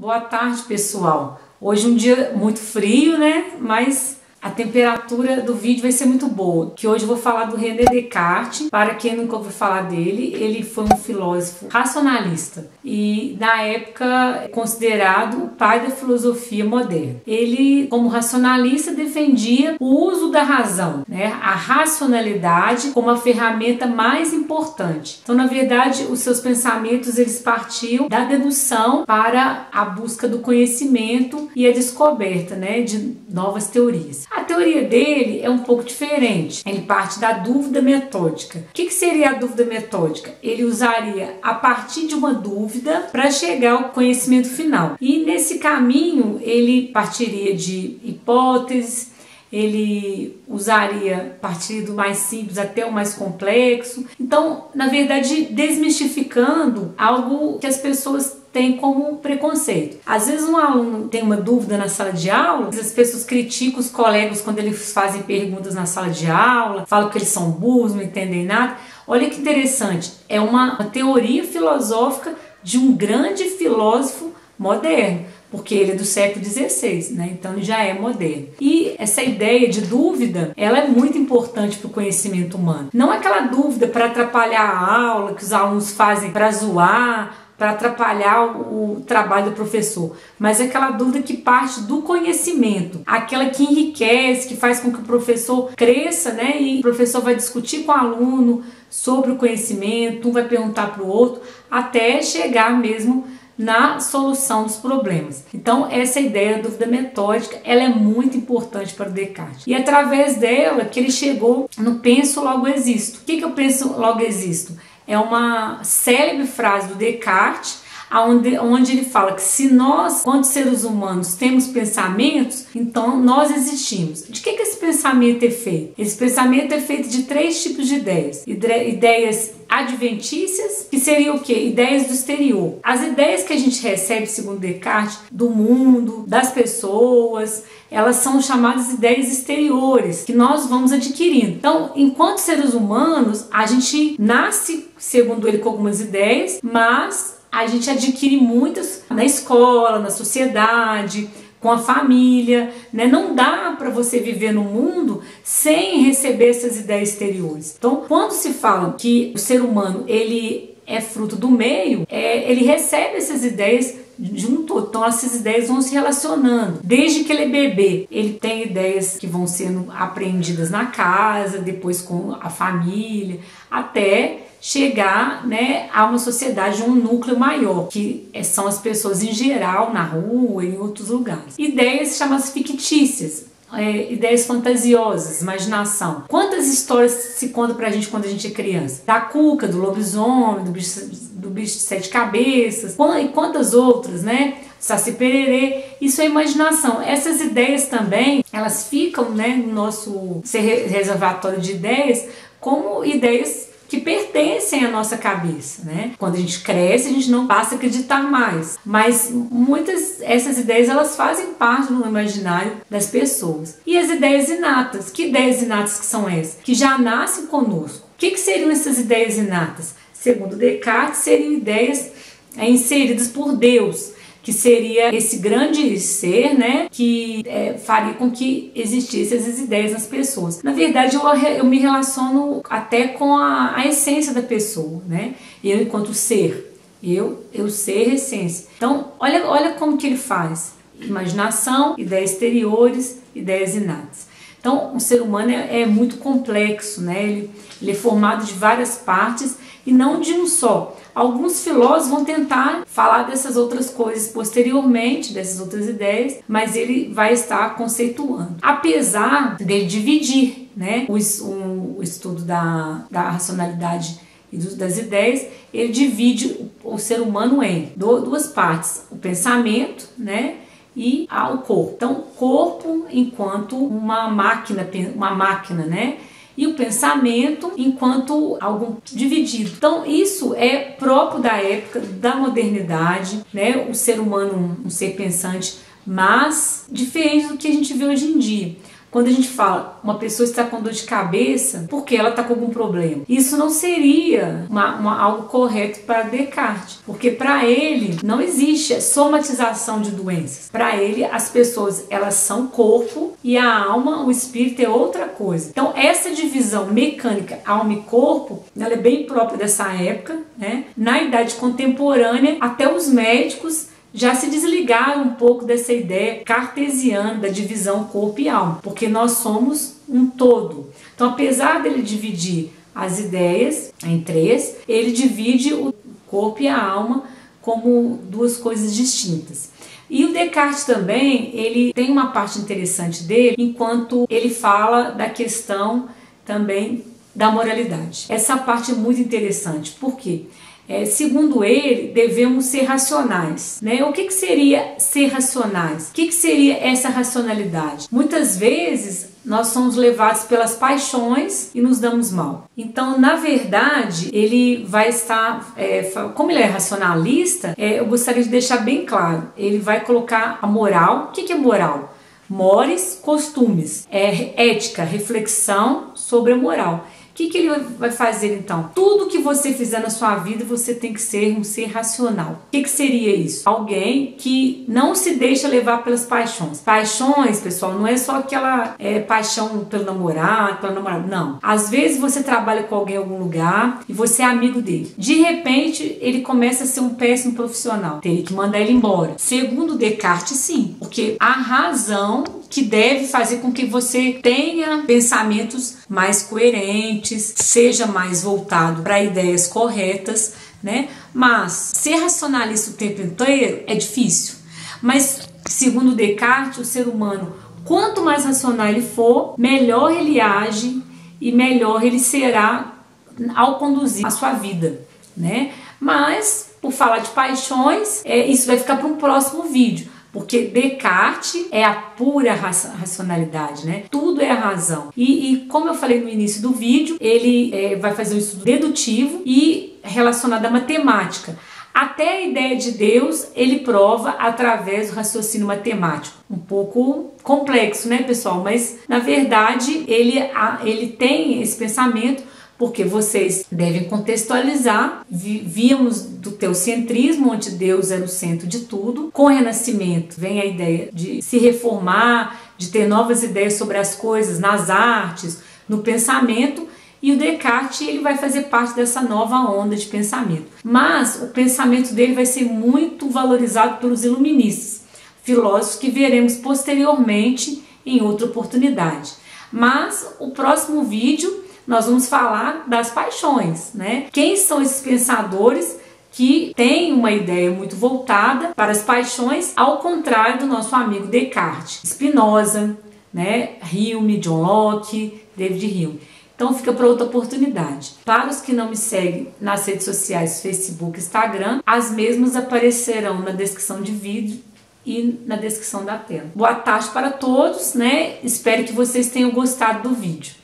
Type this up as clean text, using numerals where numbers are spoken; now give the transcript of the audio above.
Boa tarde, pessoal. Hoje um dia muito frio, né? Mas a temperatura do vídeo vai ser muito boa. Que hoje eu vou falar do René Descartes. Para quem nunca ouviu falar dele, ele foi um filósofo racionalista e na época considerado o pai da filosofia moderna. Ele, como racionalista, defendia o uso da razão, né? A racionalidade como a ferramenta mais importante. Então, na verdade, os seus pensamentos eles partiam da dedução para a busca do conhecimento e a descoberta, né, de novas teorias. A teoria dele é um pouco diferente. Ele parte da dúvida metódica. O que seria a dúvida metódica? Ele usaria a partir de uma dúvida para chegar ao conhecimento final. E nesse caminho ele partiria de hipóteses, ele usaria a partir do mais simples até o mais complexo. Então, na verdade, desmistificando algo que as pessoas têm como preconceito. Às vezes um aluno tem uma dúvida na sala de aula, as pessoas criticam os colegas quando eles fazem perguntas na sala de aula, falam que eles são burros, não entendem nada. Olha que interessante, é uma teoria filosófica de um grande filósofo moderno, porque ele é do século XVI, né? Então ele já é moderno. E essa ideia de dúvida, ela é muito importante para o conhecimento humano. Não é aquela dúvida para atrapalhar a aula, que os alunos fazem para zoar, para atrapalhar o trabalho do professor, mas é aquela dúvida que parte do conhecimento, aquela que enriquece, que faz com que o professor cresça, né? E o professor vai discutir com o aluno sobre o conhecimento, um vai perguntar para o outro, até chegar mesmo na solução dos problemas. Então essa ideia da dúvida metódica, ela é muito importante para o Descartes. E através dela que ele chegou no penso logo existo. O que eu penso logo existo? É uma célebre frase do Descartes, onde ele fala que se nós, quanto seres humanos, temos pensamentos, então nós existimos. De que esse pensamento é feito? Esse pensamento é feito de 3 tipos de ideias. Ideias adventícias, que seriam o quê? Ideias do exterior. As ideias que a gente recebe, segundo Descartes, do mundo, das pessoas, elas são chamadas ideias exteriores, que nós vamos adquirindo. Então, enquanto seres humanos, a gente nasce, segundo ele, com algumas ideias, mas a gente adquire muitas na escola, na sociedade, com a família, né? Não dá para você viver no mundo sem receber essas ideias exteriores. Então, quando se fala que o ser humano ele é fruto do meio, ele recebe essas ideias de um todo. Então essas ideias vão se relacionando. Desde que ele é bebê, ele tem ideias que vão sendo aprendidas na casa, depois com a família, até chegar, né, a uma sociedade, um núcleo maior, que são as pessoas em geral, na rua, em outros lugares. Ideias chamadas fictícias, ideias fantasiosas, imaginação. Quantas histórias se conta pra gente quando a gente é criança? Da cuca, do lobisomem, do bicho de 7 cabeças, e quantas outras, né? Saci Pererê, isso é imaginação. Essas ideias também, elas ficam, né, no nosso reservatório de ideias como ideias que pertencem à nossa cabeça, né? Quando a gente cresce, a gente não passa a acreditar mais, mas muitas essas ideias elas fazem parte do imaginário das pessoas. E as ideias inatas, que ideias inatas que são essas? Que já nascem conosco. O que seriam essas ideias inatas? Segundo Descartes, seriam ideias inseridas por Deus, que seria esse grande ser, né, que faria com que existissem essas ideias nas pessoas. Na verdade, eu me relaciono até com a essência da pessoa, né? Eu enquanto ser, eu ser essência. Então, olha como que ele faz. Imaginação, ideias exteriores, ideias inatas. Então, o ser humano é muito complexo, né? Ele é formado de várias partes e não de um só. Alguns filósofos vão tentar falar dessas outras coisas posteriormente, dessas outras ideias, mas ele vai estar conceituando. Apesar dele dividir, né, o estudo da racionalidade e das ideias, ele divide o ser humano em 2 partes, o pensamento, né, e o corpo. Então, o corpo enquanto uma máquina, né? E o pensamento enquanto algo dividido. Então isso é próprio da época da modernidade, né? O ser humano um ser pensante, mas diferente do que a gente vê hoje em dia. Quando a gente fala uma pessoa está com dor de cabeça, porque ela está com algum problema, isso não seria algo correto para Descartes, porque para ele não existe somatização de doenças. Para ele, as pessoas, elas são corpo e a alma, o espírito é outra coisa. Então essa divisão mecânica alma e corpo, ela é bem própria dessa época, né? Na idade contemporânea, até os médicos já se desligaram um pouco dessa ideia cartesiana da divisão corpo e alma, porque nós somos um todo. Então, apesar dele dividir as ideias em três, ele divide o corpo e a alma como duas coisas distintas. E o Descartes também, ele tem uma parte interessante dele, enquanto ele fala da questão também da moralidade. Essa parte é muito interessante, por quê? Segundo ele, devemos ser racionais, né? O que seria ser racionais? O que seria essa racionalidade? Muitas vezes nós somos levados pelas paixões e nos damos mal. Então, na verdade, ele vai estar, como ele é racionalista, eu gostaria de deixar bem claro, ele vai colocar a moral. O que é moral? Mores, costumes, ética, reflexão sobre a moral. O que ele vai fazer então? Tudo que você fizer na sua vida, você tem que ser um ser racional. O que seria isso? Alguém que não se deixa levar pelas paixões. Paixões, pessoal, não é só aquela paixão pelo namorado, pela namorada, não. Às vezes você trabalha com alguém em algum lugar e você é amigo dele. De repente, ele começa a ser um péssimo profissional. Teria que mandar ele embora. Segundo Descartes, sim. Porque a razão que deve fazer com que você tenha pensamentos mais coerentes, seja mais voltado para ideias corretas, né? Mas ser racionalista o tempo inteiro é difícil. Mas, segundo Descartes, o ser humano, quanto mais racional ele for, melhor ele age e melhor ele será ao conduzir a sua vida, né? Mas, por falar de paixões, isso vai ficar para um próximo vídeo. Porque Descartes é a pura racionalidade, né? Tudo é a razão. E como eu falei no início do vídeo, ele vai fazer um estudo dedutivo e relacionado à matemática. Até a ideia de Deus ele prova através do raciocínio matemático. Um pouco complexo, né, pessoal? Mas, na verdade, ele tem esse pensamento porque vocês devem contextualizar. Víamos do teocentrismo, onde Deus era o centro de tudo. Com o Renascimento vem a ideia de se reformar, de ter novas ideias sobre as coisas, nas artes, no pensamento, e o Descartes ele vai fazer parte dessa nova onda de pensamento. Mas o pensamento dele vai ser muito valorizado pelos iluministas, filósofos que veremos posteriormente em outra oportunidade. Mas o próximo vídeo nós vamos falar das paixões, né? Quem são esses pensadores que têm uma ideia muito voltada para as paixões, ao contrário do nosso amigo Descartes? Spinoza, né? Hume, John Locke, David Hume. Então fica para outra oportunidade. Para os que não me seguem nas redes sociais, Facebook, Instagram, as mesmas aparecerão na descrição de vídeo e na descrição da tela. Boa tarde para todos, né? Espero que vocês tenham gostado do vídeo.